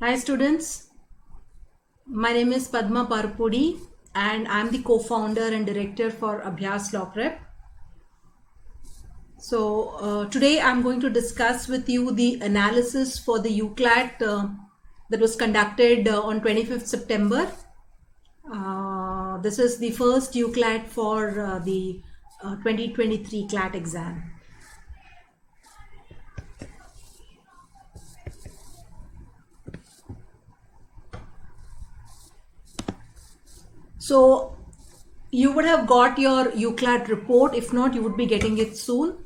Hi students, my name is Padma Parpudi and I am the co-founder and director for Abhyaas Lawprep. So today I am going to discuss with you the analysis for the UCLAT that was conducted on 25th September. This is the first UCLAT for the 2023 CLAT exam. So you would have got your UCLAT report. If not, you would be getting it soon.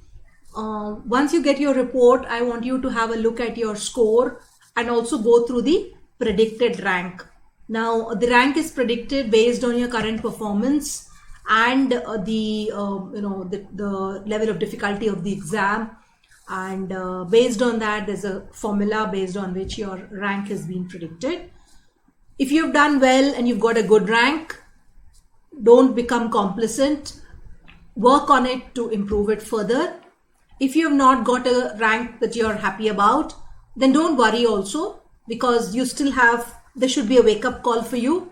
Once you get your report, I want you to have a look at your score and also go through the predicted rank. Now, the rank is predicted based on your current performance and the level of difficulty of the exam. And based on that, there's a formula based on which your rank has been predicted. If you've done well and you've got a good rank, don't become complacent. Work on it to improve it further. If you have not got a rank that you're happy about, then don't worry also, because you still have, there should be a wake-up call for you.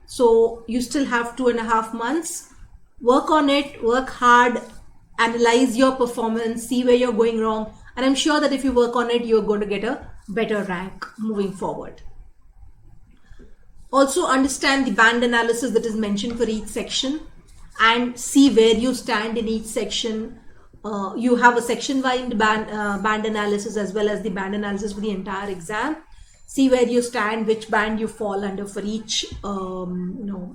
So you still have 2.5 months. Work on it, work hard, analyze your performance, see where you're going wrong. And I'm sure that if you work on it, you're going to get a better rank moving forward. Also understand the band analysis that is mentioned for each section and see where you stand in each section. You have a section-wide band analysis as well as the band analysis for the entire exam. See where you stand, which band you fall under for each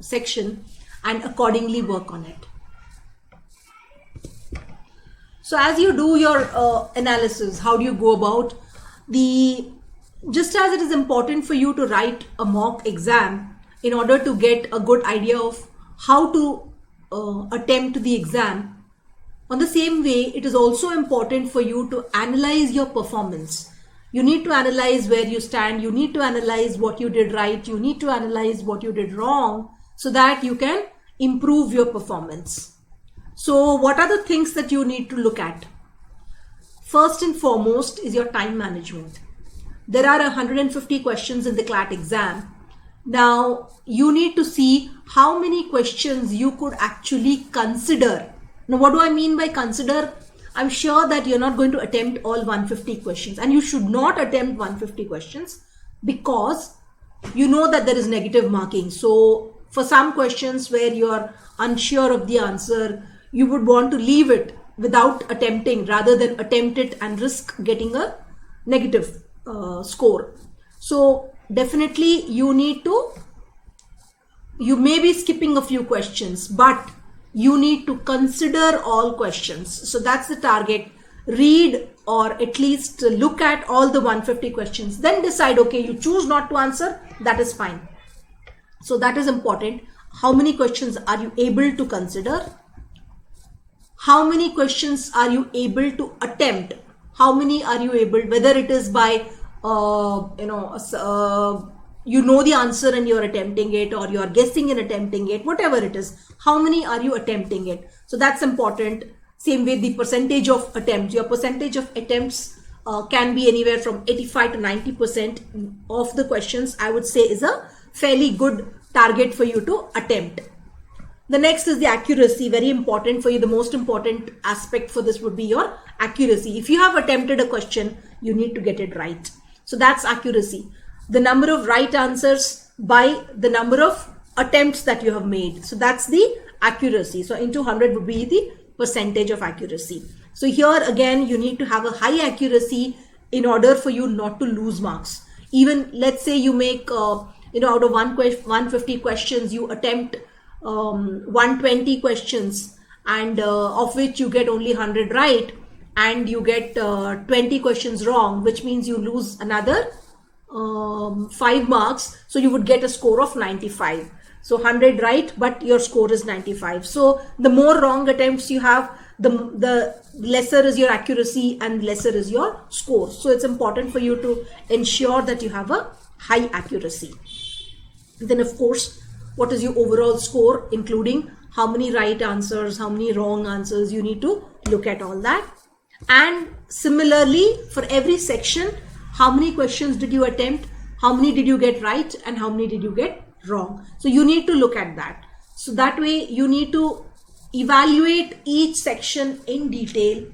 section, and accordingly work on it. So as you do your analysis, how do you go about just as it is important for you to write a mock exam in order to get a good idea of how to attempt the exam, on the same way, it is also important for you to analyze your performance. You need to analyze where you stand. You need to analyze what you did right. You need to analyze what you did wrong so that you can improve your performance. So what are the things that you need to look at? First and foremost is your time management. There are 150 questions in the CLAT exam. Now, you need to see how many questions you could actually consider. Now, what do I mean by consider? I'm sure that you're not going to attempt all 150 questions, and you should not attempt 150 questions because you know that there is negative marking. So, for some questions where you're unsure of the answer, you would want to leave it without attempting rather than attempt it and risk getting a negative score. So definitely you may be skipping a few questions, but you need to consider all questions. So that's the target. Read or at least look at all the 150 questions, then decide, okay, you choose not to answer, that is fine. So that is important. How many questions are you able to consider? How many questions are you able to attempt? How many are you able, whether it is by you know the answer and you're attempting it, or you're guessing and attempting it, whatever it is, how many are you attempting it? So that's important. Same way, the percentage of attempts, your percentage of attempts can be anywhere from 85 to 90% of the questions, I would say, is a fairly good target for you to attempt. The next is the accuracy, very important for you. The most important aspect for this would be your accuracy. If you have attempted a question, you need to get it right. So that's accuracy. The number of right answers by the number of attempts that you have made. So that's the accuracy. So into 100 would be the percentage of accuracy. So here again, you need to have a high accuracy in order for you not to lose marks. Even let's say you make, out of 150 questions, you attempt 120 questions and of which you get only 100 right and you get 20 questions wrong, which means you lose another 5 marks. So you would get a score of 95. So 100 right, but your score is 95. So the more wrong attempts you have, the lesser is your accuracy and lesser is your score. So it's important for you to ensure that you have a high accuracy. Then of course, what is your overall score, including how many right answers, how many wrong answers, you need to look at all that. And similarly, for every section, how many questions did you attempt? how many did you get right and how many did you get wrong. So you need to look at that. So that way you need to evaluate each section in detail,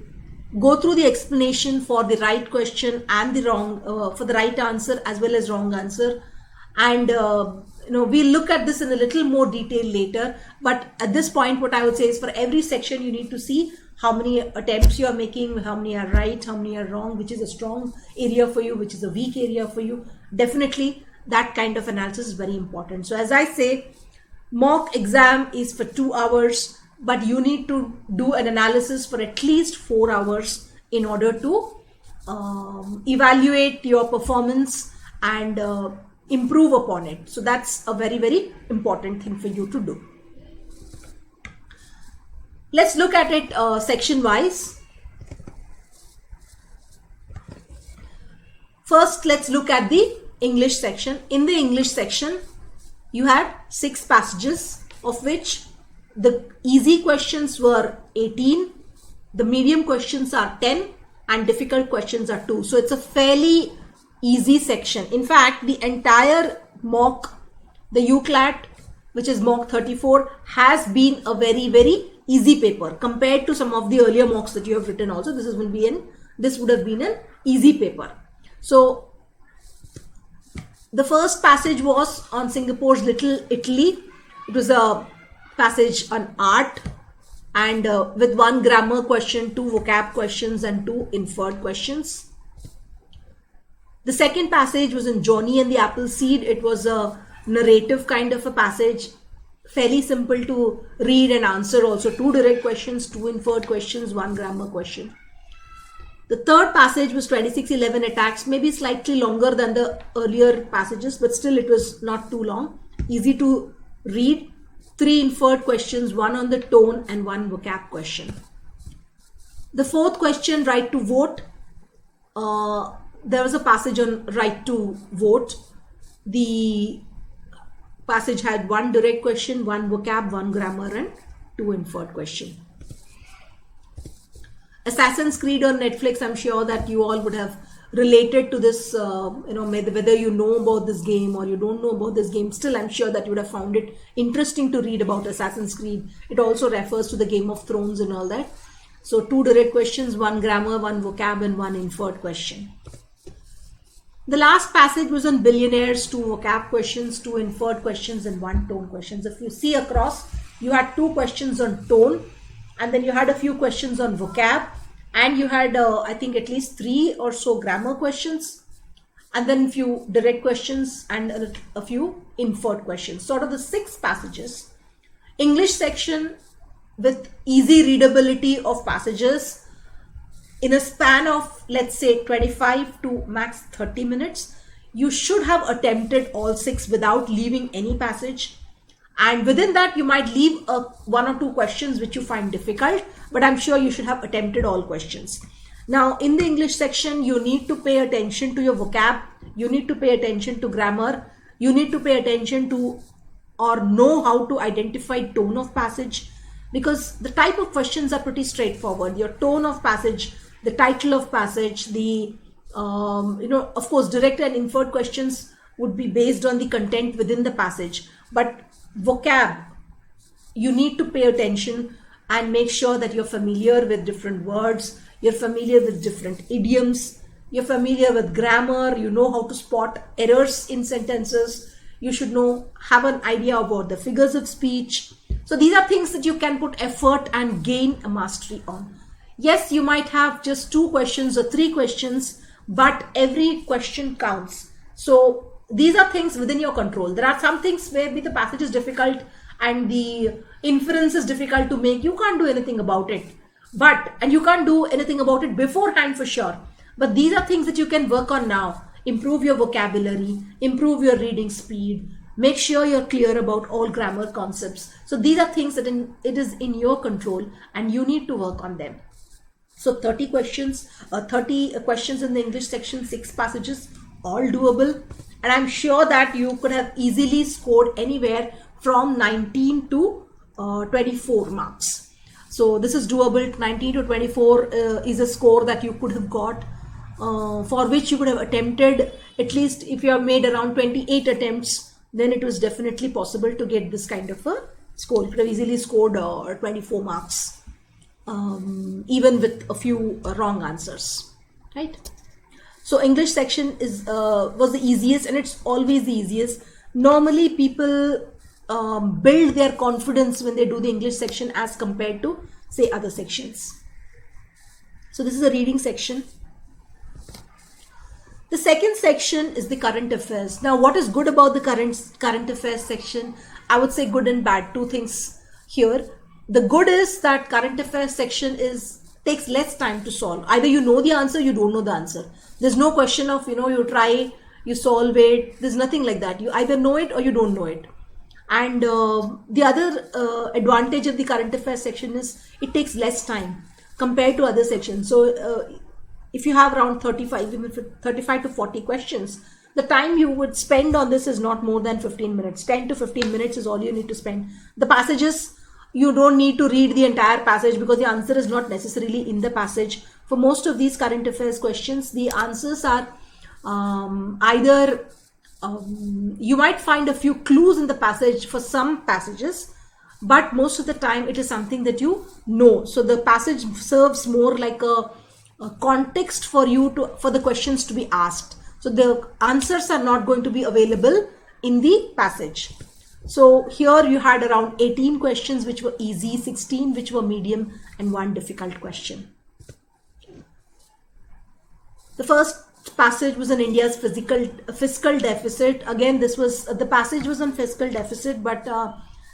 go through the explanation for the right question and the wrong, for the right answer as well as wrong answer. And we'll look at this in a little more detail later. But at this point, what I would say is for every section, you need to see how many attempts you are making, how many are right, how many are wrong, which is a strong area for you, which is a weak area for you. Definitely that kind of analysis is very important. So as I say, mock exam is for 2 hours, but you need to do an analysis for at least 4 hours in order to evaluate your performance and improve upon it. So that's a very, very important thing for you to do. Let's look at it section wise. First, let's look at the English section. In the English section, you had 6 passages, of which the easy questions were 18, the medium questions are 10, and difficult questions are 2. So it's a fairly easy section. In fact, the entire mock, the UCLAT, which is mock 34, has been a very, very easy paper compared to some of the earlier mocks that you have written also. This would have been an easy paper. So the first passage was on Singapore's Little Italy. It was a passage on art, and with 1 grammar question, 2 vocab questions and 2 inferred questions. The second passage was in Johnny and the Apple Seed. It was a narrative kind of a passage, fairly simple to read and answer also. 2 direct questions, 2 inferred questions, 1 grammar question. The third passage was 2611 attacks, maybe slightly longer than the earlier passages, but still it was not too long, easy to read. 3 inferred questions, 1 on the tone and 1 vocab question. The fourth question, right to vote. There was a passage on right to vote. The passage had 1 direct question, 1 vocab, 1 grammar and 2 inferred question. Assassin's Creed on Netflix, I'm sure that you all would have related to this, whether you know about this game or you don't know about this game, still I'm sure that you would have found it interesting to read about Assassin's Creed. It also refers to the Game of Thrones and all that. So 2 direct questions, 1 grammar, 1 vocab and 1 inferred question. The last passage was on billionaires, 2 vocab questions, 2 inferred questions and 1 tone questions. If you see across, you had 2 questions on tone, and then you had a few questions on vocab, and you had I think at least 3 or so grammar questions, and then a few direct questions and a few inferred questions. Sort of the 6 passages. English section with easy readability of passages in a span of, let's say, 25 to max 30 minutes. You should have attempted all 6 without leaving any passage. And within that, you might leave 1 or 2 questions which you find difficult, but I'm sure you should have attempted all questions. Now, in the English section, you need to pay attention to your vocab. You need to pay attention to grammar. You need to pay attention to or know how to identify tone of passage, because the type of questions are pretty straightforward. Your tone of passage, the title of passage, the, of course, direct and inferred questions would be based on the content within the passage. But vocab, you need to pay attention and make sure that you're familiar with different words, you're familiar with different idioms, you're familiar with grammar, you know how to spot errors in sentences, you should have an idea about the figures of speech. So these are things that you can put effort and gain a mastery on. Yes, you might have just 2 questions or 3 questions, but every question counts. So these are things within your control. There are some things where the passage is difficult and the inference is difficult to make. You can't do anything about it. And you can't do anything about it beforehand for sure. But these are things that you can work on now. Improve your vocabulary, improve your reading speed, make sure you're clear about all grammar concepts. So these are things that it is in your control and you need to work on them. So 30 questions in the English section, 6 passages, all doable. And I'm sure that you could have easily scored anywhere from 19 to 24 marks. So this is doable. 19 to 24 is a score that you could have got. for which you could have attempted, at least if you have made around 28 attempts, then it was definitely possible to get this kind of a score. You could have easily scored 24 marks, even with a few wrong answers, right? So English section was the easiest, and it's always the easiest. Normally people build their confidence when they do the English section as compared to, say, other sections. So this is a reading section. The second section is the current affairs. Now, what is good about the current affairs section? I would say good and bad. Two things here. The good is that current affairs section takes less time to solve. Either you know the answer, you don't know the answer. There's no question of, you try, you solve it. There's nothing like that. You either know it or you don't know it. And the other advantage of the current affairs section is it takes less time compared to other sections. So if you have around 35 to 40 questions, the time you would spend on this is not more than 15 minutes. 10 to 15 minutes is all you need to spend. The passages, you don't need to read the entire passage because the answer is not necessarily in the passage. For most of these current affairs questions, the answers are either you might find a few clues in the passage for some passages, but most of the time it is something that you know. So the passage serves more like a context for the questions to be asked. So the answers are not going to be available in the passage. So here you had around 18 questions which were easy, 16 which were medium, and one difficult question. The first passage was on India's fiscal deficit. Again, the passage was on fiscal deficit, but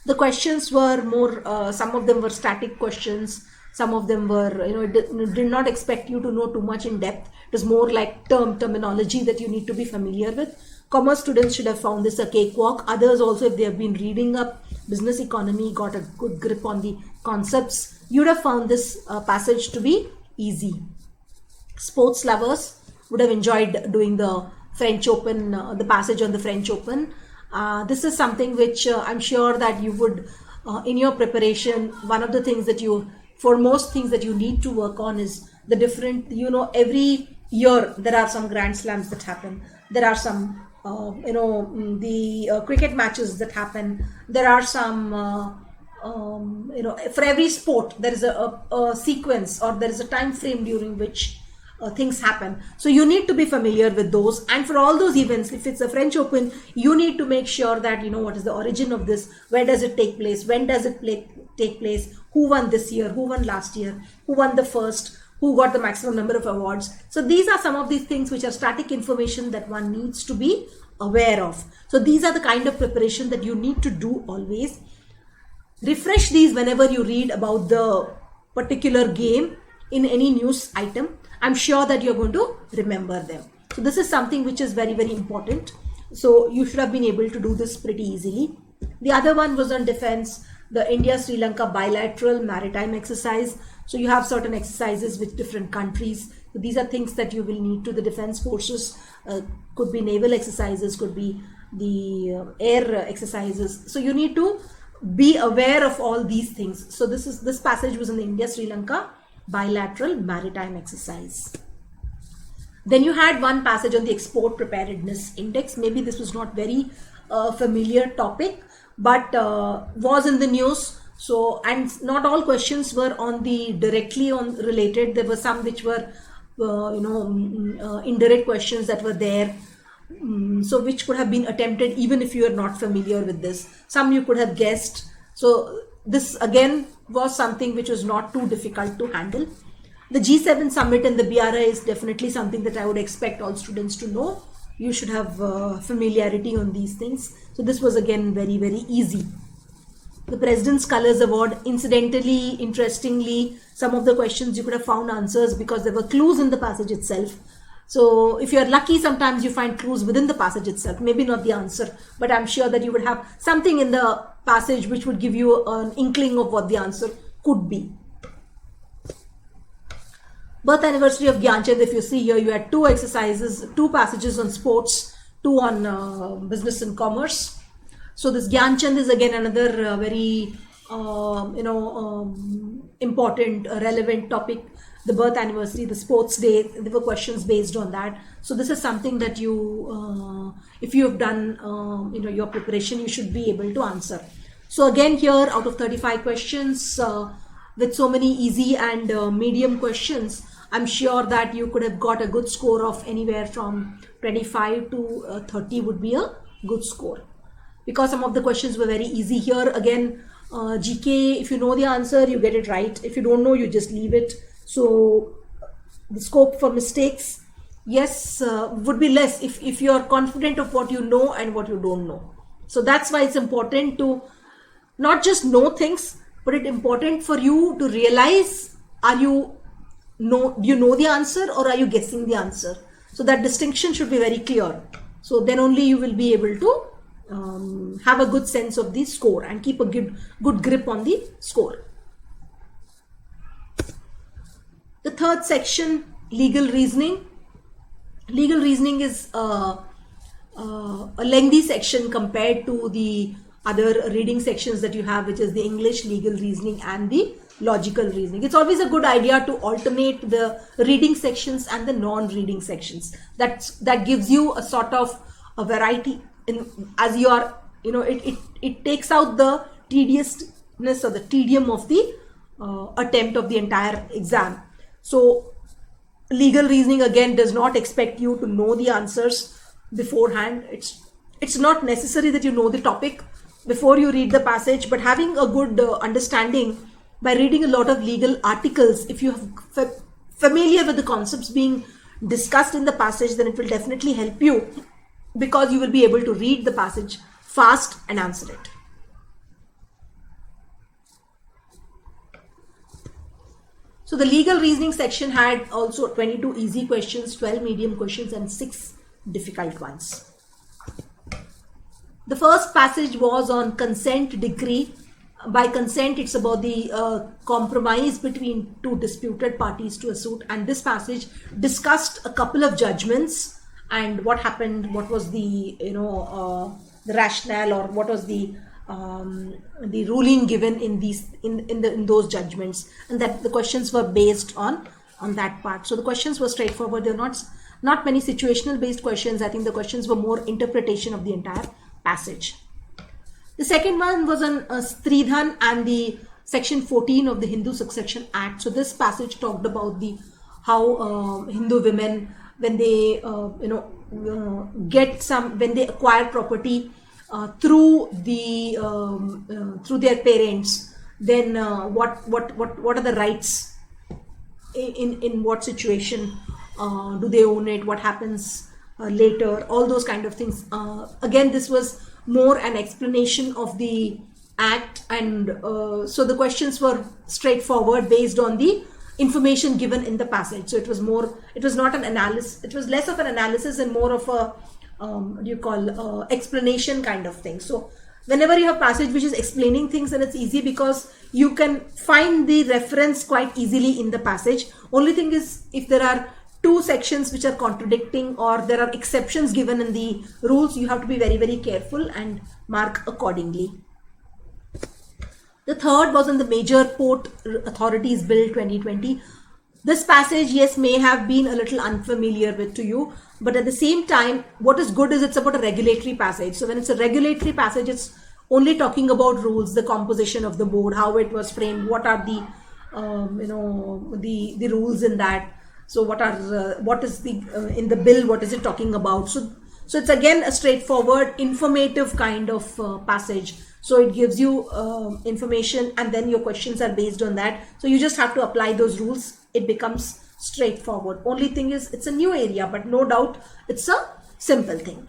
the questions were more, some of them were static questions. Some of them were, did not expect you to know too much in depth. It was more like terminology that you need to be familiar with. Commerce students should have found this a cakewalk. Others also, if they have been reading up business economy, got a good grip on the concepts, you'd have found this passage to be easy. Sports lovers would have enjoyed doing the French Open, the passage on the French Open. This is something which I'm sure that you would, in your preparation, one of the things that for most things that you need to work on is the different, every year there are some Grand Slams that happen. There are some, the cricket matches that happen. There are some, for every sport, there is a sequence or there is a time frame during which things happen. So you need to be familiar with those. And for all those events, if it's a French Open, you need to make sure that you know what is the origin of this, where does it take place, when does it take place, who won this year, who won last year, who won the first, who got the maximum number of awards. So these are some of these things which are static information that one needs to be aware of. So these are the kind of preparation that you need to do always. Refresh these whenever you read about the particular game in any news item. I'm sure that you're going to remember them. So this is something which is very, very important. So you should have been able to do this pretty easily. The other one was on defense, the India-Sri Lanka bilateral maritime exercise. So you have certain exercises with different countries. So these are things that you will need to the defense forces. Could be naval exercises, could be the air exercises. So you need to be aware of all these things. So this passage was in the India-Sri Lanka bilateral maritime exercise. Then you had one passage on the export preparedness index. Maybe this was not very familiar topic, but was in the news. So, and not all questions were directly related. There were some which were indirect questions that were there. So which could have been attempted even if you are not familiar with this. Some you could have guessed. So this again was something which was not too difficult to handle. The G7 summit and the BRI is definitely something that I would expect all students to know. You should have familiarity on these things. So this was again very, very easy. The President's Colors Award, incidentally, interestingly, some of the questions you could have found answers because there were clues in the passage itself. So if you're lucky, sometimes you find clues within the passage itself, maybe not the answer, but I'm sure that you would have something in the passage which would give you an inkling of what the answer could be. Birth anniversary of Gyanchand, if you see here, you had two passages on sports, two on business and commerce. So this Gyanchand is again another very important, relevant topic. the birth anniversary, the sports day. There were questions based on that. So this is something that you, if you have done, your preparation, you should be able to answer. So again, here out of 35 questions, with so many easy and medium questions, I'm sure that you could have got a good score of anywhere from 25 to 30 would be a good score. Because some of the questions were very easy. Here again, GK, if you know the answer, you get it right. If you don't know, you just leave it. So the scope for mistakes, yes, would be less if you are confident of what you know and what you don't know. So that's why it's important to not just know things, but it's important for you to realize, do you know the answer or are you guessing the answer? So that distinction should be very clear. So then only you will be able to have a good sense of the score and keep a good grip on the score. The third section, legal reasoning. Legal reasoning is a lengthy section compared to the other reading sections that you have, which is the English, legal reasoning and the logical reasoning. It's always a good idea to alternate the reading sections and the non-reading sections. That gives you a sort of a variety as you are, it takes out the tediousness or the tedium of the attempt of the entire exam. So legal reasoning again does not expect you to know the answers beforehand. It's not necessary that you know the topic before you read the passage, but having a good understanding by reading a lot of legal articles, if you have familiar with the concepts being discussed in the passage, then it will definitely help you, because you will be able to read the passage fast and answer it. So the legal reasoning section had also 22 easy questions, 12 medium questions and 6 difficult ones. The first passage was on consent decree. By consent, it's about the compromise between two disputed parties to a suit, and this passage discussed a couple of judgments and what happened, what was the the rationale, or what was the ruling given in those judgments, and that the questions were based on that part. So the questions were straightforward. They're not many situational based questions. I think the questions were more interpretation of the entire passage. The second one was on Stridhan and the section 14 of the Hindu Succession Act. So this passage talked about how Hindu women, when they when they acquire property through their parents, then what are the rights, in what situation do they own it, what happens later, all those kind of things. Again, this was more an explanation of the act, and so the questions were straightforward based on the information given in the passage. So it was not an analysis, it was less of an analysis and more of a explanation kind of thing. So whenever you have passage which is explaining things, then it's easy because you can find the reference quite easily in the passage. Only thing is, if there are two sections which are contradicting or there are exceptions given in the rules, you have to be very, very careful and mark accordingly. The third was on the Major Port Authorities Bill 2020. This passage, yes, may have been a little unfamiliar to you, but at the same time, what is good is it's about a regulatory passage. So when it's a regulatory passage, it's only talking about rules, the composition of the board, how it was framed, what are the the rules in that. So what is the in the bill, what is it talking about? So it's again a straightforward, informative kind of passage. So it gives you information, and then your questions are based on that. So you just have to apply those rules. It becomes straightforward. Only thing is, it's a new area, but no doubt it's a simple thing.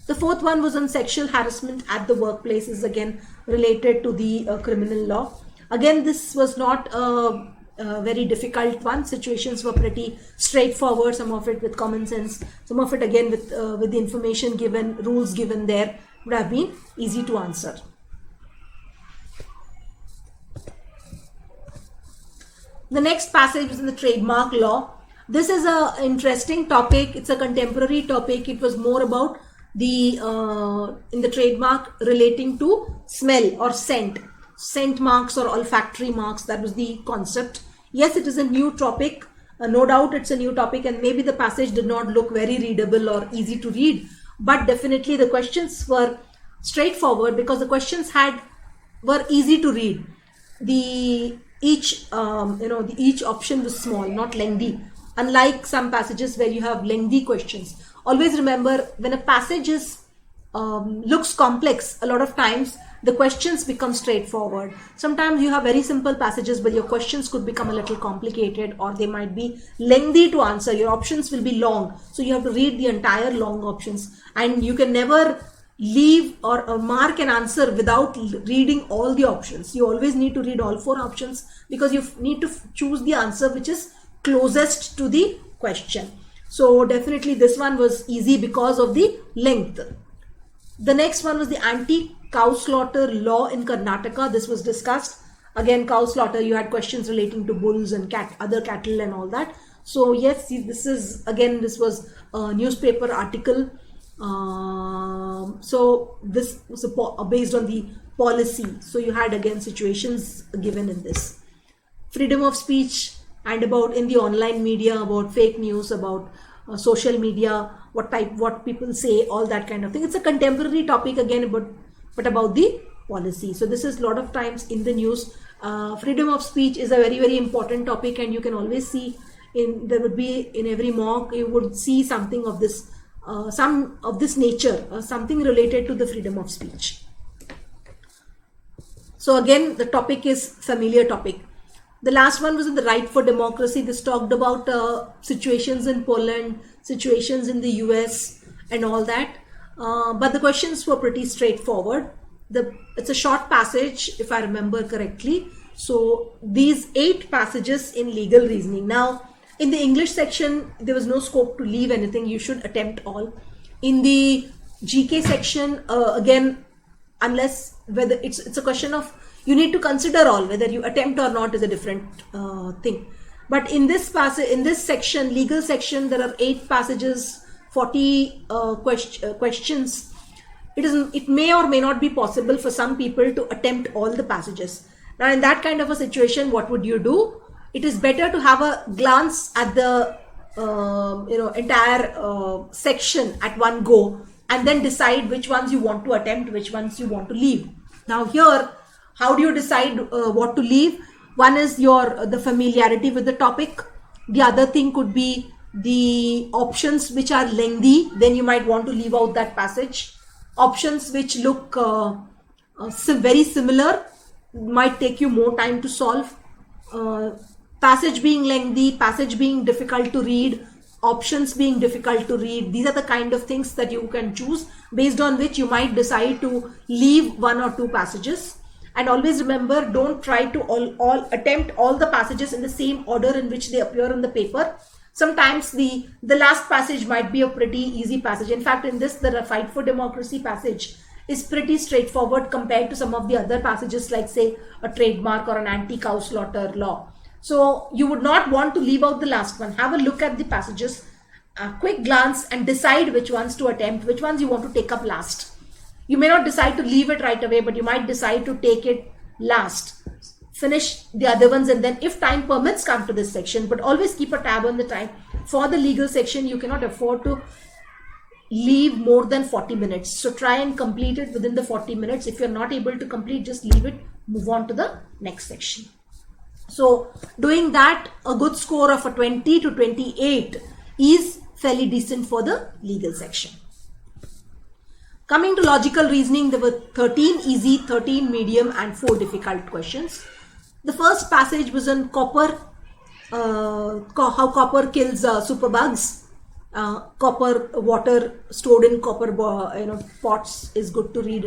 The fourth one was on sexual harassment at the workplace, is again related to the criminal law. Again, this was not a very difficult one. Situations were pretty straightforward, some of it with common sense, some of it again with the information given, rules given there, would have been easy to answer. The next passage is in the trademark law. This is an interesting topic. It's a contemporary topic. It was more about the in the trademark relating to smell or scent marks or olfactory marks. That was the concept Yes, it is a new topic. No doubt it's a new topic, and maybe the passage did not look very readable or easy to read, but definitely the questions were straightforward because the questions were easy to read. Each option was small, not lengthy, unlike some passages where you have lengthy questions. Always remember, when a passage looks complex, a lot of times the questions become straightforward. Sometimes you have very simple passages, but your questions could become a little complicated, or they might be lengthy to answer. Your options will be long, so you have to read the entire long options, and you can never leave or mark an answer without reading all the options. You always need to read all 4 options, because you need to choose the answer which is closest to the question. So definitely this one was easy because of the length. The next one was the anti-cow slaughter law in Karnataka. This was discussed. Again, cow slaughter, you had questions relating to bulls and other cattle and all that. So yes, this was a newspaper article. So this was based on the policy. So you had again situations given in this. Freedom of speech, and about in the online media, about fake news, about social media, what people say, all that kind of thing. It's a contemporary topic again, but about the policy. So this is a lot of times in the news. Freedom of speech is a very, very important topic, and you can always see there would be in every mock, you would see something of this, some of this nature, something related to the freedom of speech. So again, the topic is familiar topic. The last one was in the right for democracy. This talked about situations in Poland, situations in the US and all that. But the questions were pretty straightforward. It's a short passage, if I remember correctly. So these 8 passages in legal reasoning. Now, in the English section, there was no scope to leave anything. You should attempt all. In the GK section, again, unless whether it's a question of, you need to consider all, whether you attempt or not is a different thing. But in this passage, in this section, legal section, there are 8 passages, 40 questions. It may or may not be possible for some people to attempt all the passages. Now, in that kind of a situation, what would you do? It is better to have a glance at the entire section at one go, and then decide which ones you want to attempt, which ones you want to leave. Now here, how do you decide what to leave? One is the familiarity with the topic. The other thing could be the options which are lengthy. Then you might want to leave out that passage. Options which look very similar might take you more time to solve. Passage being lengthy, passage being difficult to read, options being difficult to read. These are the kind of things that you can choose, based on which you might decide to leave 1 or 2 passages. And always remember, don't try to attempt all the passages in the same order in which they appear in the paper. Sometimes the last passage might be a pretty easy passage. In fact, in this, the Fight for Democracy passage is pretty straightforward compared to some of the other passages, like say a trademark or an anti-cow slaughter law. So you would not want to leave out the last one. Have a look at the passages, a quick glance, and decide which ones to attempt, which ones you want to take up last. You may not decide to leave it right away, but you might decide to take it last. Finish the other ones, and then if time permits, come to this section. But always keep a tab on the time. For the legal section, you cannot afford to leave more than 40 minutes. So try and complete it within the 40 minutes. If you're not able to complete, just leave it, move on to the next section. So doing that, a good score of a 20 to 28 is fairly decent for the legal section. Coming to logical reasoning, there were 13 easy, 13 medium and 4 difficult questions. The first passage was on copper, how copper kills superbugs. Copper water stored in copper pots is good to read,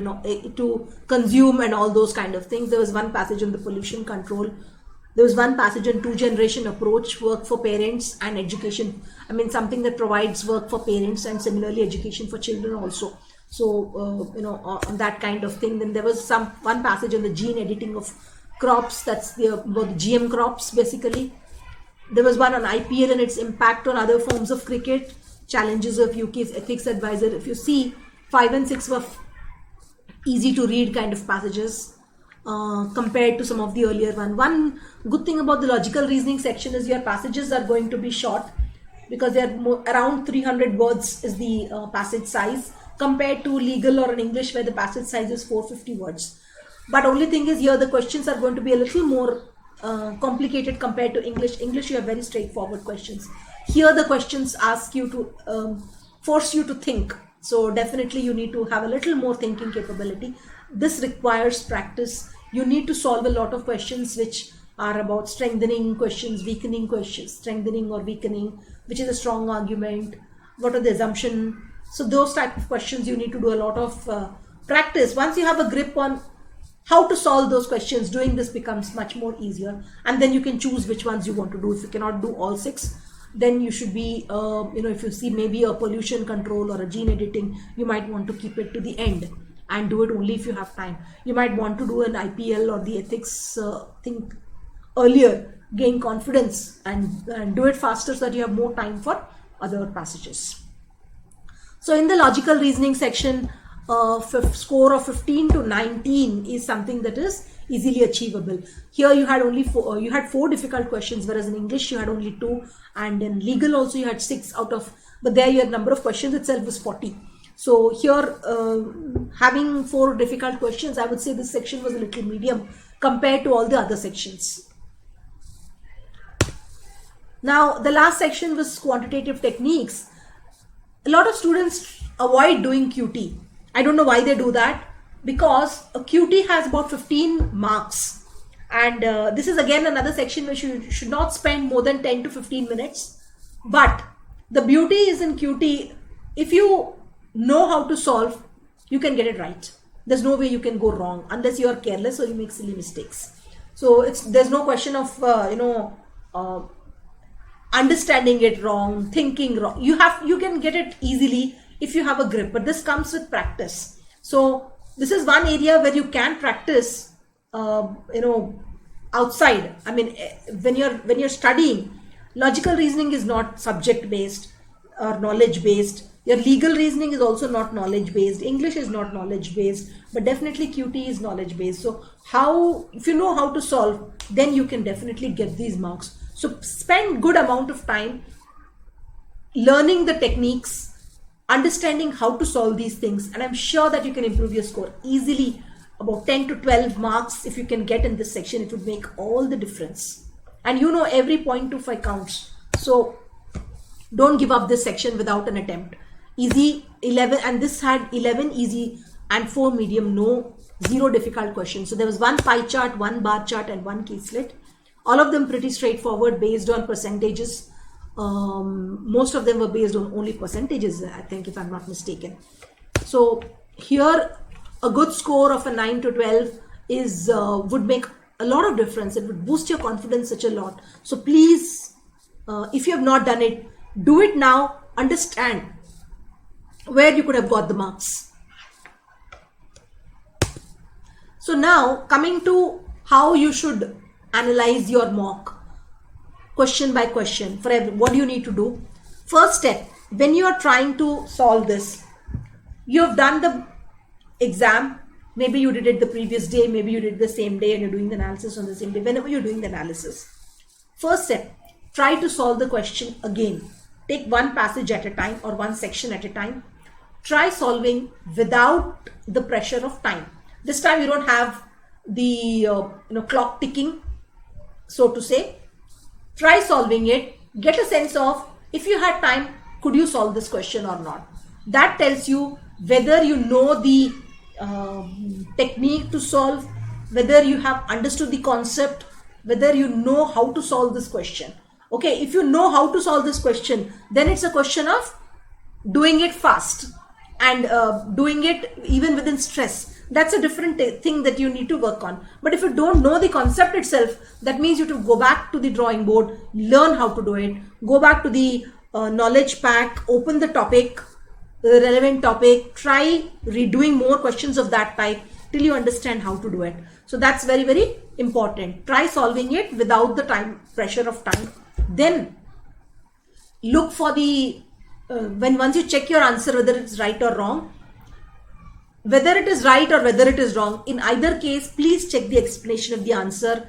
to consume and all those kind of things. There was one passage on the pollution control. There was one passage on 2-generation approach, work for parents and education. I mean, something that provides work for parents and similarly education for children also. So, on that kind of thing. Then there was one passage on the gene editing of crops. That's the GM crops, basically. There was one on IPL and its impact on other forms of cricket. Challenges of UK's ethics advisor. If you see, 5 and 6 were easy to read kind of passages. compared to some of the earlier one. One good thing about the logical reasoning section is your passages are going to be short, because they are around 300 words is the passage size, compared to legal or an English where the passage size is 450 words. But only thing is, here the questions are going to be a little more complicated compared to English. English, you have very straightforward questions. Here the questions ask you to force you to think. So definitely you need to have a little more thinking capability. This requires practice. You need to solve a lot of questions which are about strengthening questions, weakening questions, strengthening or weakening, which is a strong argument, what are the assumption. So those type of questions you need to do a lot of practice. Once you have a grip on how to solve those questions, doing this becomes much more easier, and then you can choose which ones you want to do. If you cannot do all 6, then you should be, if you see maybe a pollution control or a gene editing, you might want to keep it to the end and do it only if you have time. You might want to do an IPL or the ethics thing earlier, gain confidence and do it faster so that you have more time for other passages. So in the logical reasoning section, score of 15 to 19 is something that is easily achievable. Here you had only 4 difficult questions, whereas in English you had only 2, and in legal also you had 6 out of, but there your number of questions itself was 40. So here having 4 difficult questions, I would say this section was a little medium compared to all the other sections. Now the last section was quantitative techniques. A lot of students avoid doing QT. I don't know why they do that, because a QT has about 15 marks, and this is again another section where you should not spend more than 10 to 15 minutes. But the beauty is in QT, if you know how to solve, you can get it right. There's no way you can go wrong unless you are careless or you make silly mistakes. So there's no question of understanding it wrong, thinking wrong. You can get it easily if you have a grip, but this comes with practice. So this is one area where you can practice outside. I mean, when you're studying, logical reasoning is not subject based or knowledge based. Your legal reasoning is also not knowledge based. English is not knowledge based, but definitely QT is knowledge based. So if you know how to solve, then you can definitely get these marks. So spend good amount of time learning the techniques, understanding how to solve these things, and I'm sure that you can improve your score easily. About 10 to 12 marks if you can get in this section, it would make all the difference. And every 0.25 counts. So don't give up this section without an attempt. Easy 11, and this had 11 easy and 4 medium, 0 difficult questions. So there was 1 pie chart, 1 bar chart, and 1 Quizlet. All of them pretty straightforward, based on percentages. Most of them were based on only percentages, I think, if I'm not mistaken. So here a good score of a 9 to 12 is would make a lot of difference. It would boost your confidence such a lot. So please, if you have not done it, do it now. Understand where you could have got the marks. So now coming to how you should analyze your mock question by question. For what do you need to do? First step, when you are trying to solve this, you have done the exam, maybe you did it the previous day, maybe you did the same day, and you're doing the analysis on the same day. Whenever you're doing the analysis, first step, try to solve the question again. Take one passage at a time or one section at a time. Try solving without the pressure of time. This time you don't have the clock ticking, so to say. Try solving it. Get a sense of, if you had time, could you solve this question or not? That tells you whether you know the technique to solve, whether you have understood the concept, whether you know how to solve this question. Okay, if you know how to solve this question, then it's a question of doing it fast and doing it even within stress. That's a different thing that you need to work on. But if you don't know the concept itself, that means you have to go back to the drawing board, learn how to do it, go back to the knowledge pack, open the topic, the relevant topic, try redoing more questions of that type till you understand how to do it. So that's very, very important. Try solving it without the pressure of time. Then look for the, once you check your answer, whether it's right or wrong, whether it is right or whether it is wrong, in either case, please check the explanation of the answer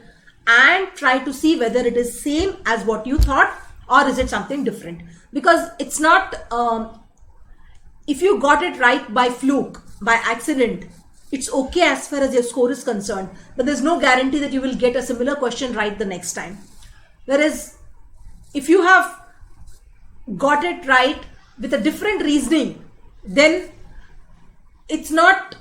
and try to see whether it is same as what you thought or is it something different. Because it's not, if you got it right by fluke, by accident, it's okay as far as your score is concerned, but there's no guarantee that you will get a similar question right the next time. Whereas if you have got it right with a different reasoning, then it's not,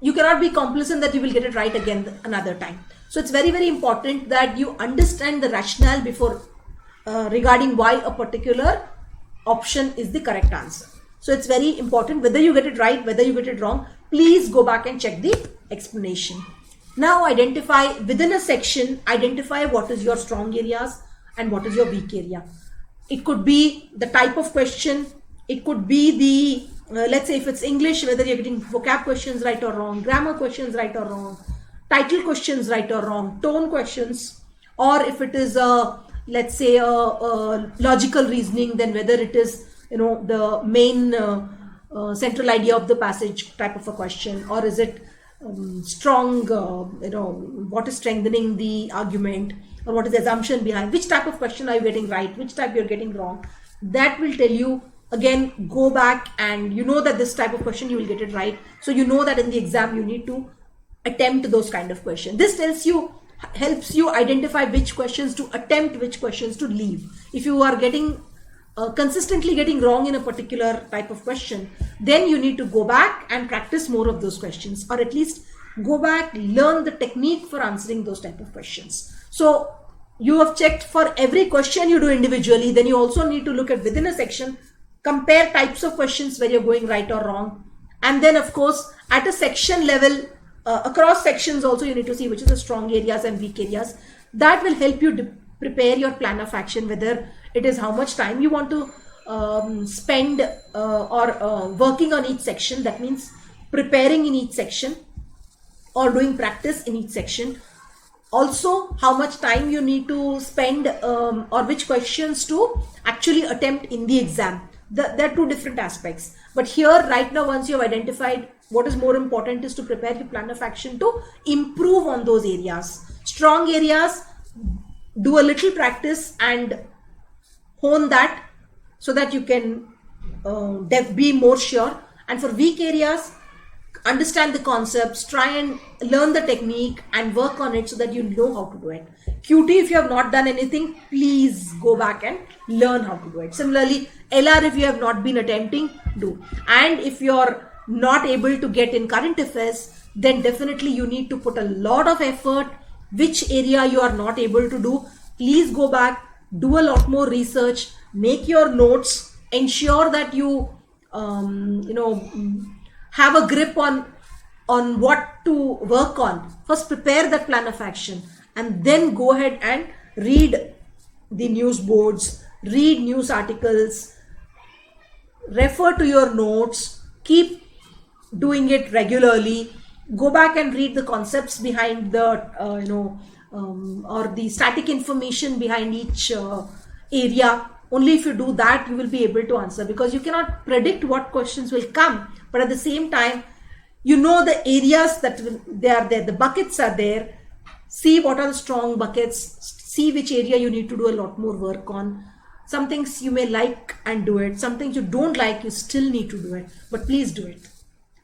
you cannot be complacent that you will get it right again another time. So it's very, very important that you understand the rationale before regarding why a particular option is the correct answer. So it's very important whether you get it right, whether you get it wrong, please go back and check the explanation. Now identify within a section, identify what is your strong areas and what is your weak area. It could be the type of question, it could be the let's say if it's English, whether you're getting vocab questions right or wrong, grammar questions right or wrong, title questions right or wrong, tone questions, or if it is let's say a logical reasoning, then whether it is the main central idea of the passage type of a question, or is it strong, what is strengthening the argument, or what is the assumption behind, which type of question are you getting right, which type you're getting wrong. That will tell you. Again, go back and you know that this type of question you will get it right. So you know that in the exam you need to attempt those kind of questions. This helps you identify which questions to attempt, which questions to leave. If you are consistently getting wrong in a particular type of question, then you need to go back and practice more of those questions, or at least go back, learn the technique for answering those type of questions. So you have checked for every question you do individually. Then you also need to look at within a section, compare types of questions where you're going right or wrong. And then of course, at a section level, across sections also you need to see which is the strong areas and weak areas. That will help you prepare your plan of action, whether it is how much time you want to spend or working on each section. That means preparing in each section or doing practice in each section. Also, how much time you need to spend or which questions to actually attempt in the exam. There are two different aspects. But here, right now, once you have identified what is more important is to prepare your plan of action to improve on those areas. Strong areas, do a little practice and hone that so that you can be more sure. And for weak areas, understand the concepts, try and learn the technique and work on it so that you know how to do it. QT, if you have not done anything, please go back and learn how to do it. Similarly, LR, if you have not been attempting, do. And if you're not able to get in current affairs, then definitely you need to put a lot of effort. Which area you are not able to do, please go back, do a lot more research, make your notes, ensure that you have a grip on what to work on. First prepare that plan of action and then go ahead and read the news boards, read news articles, refer to your notes, keep doing it regularly, go back and read the concepts behind the or the static information behind each area. Only if you do that, you will be able to answer, because you cannot predict what questions will come. But at the same time, you know the areas that they are there, the buckets are there. See what are the strong buckets, see which area you need to do a lot more work on. Some things you may like and do it. Some things you don't like, you still need to do it, but please do it.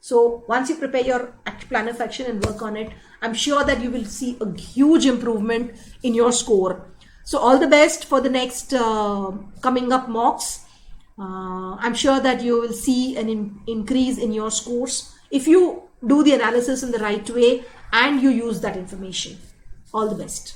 So once you prepare your plan of action and work on it, I'm sure that you will see a huge improvement in your score. So all the best for the next coming up mocks. I'm sure that you will see an increase in your scores if you do the analysis in the right way and you use that information. All the best.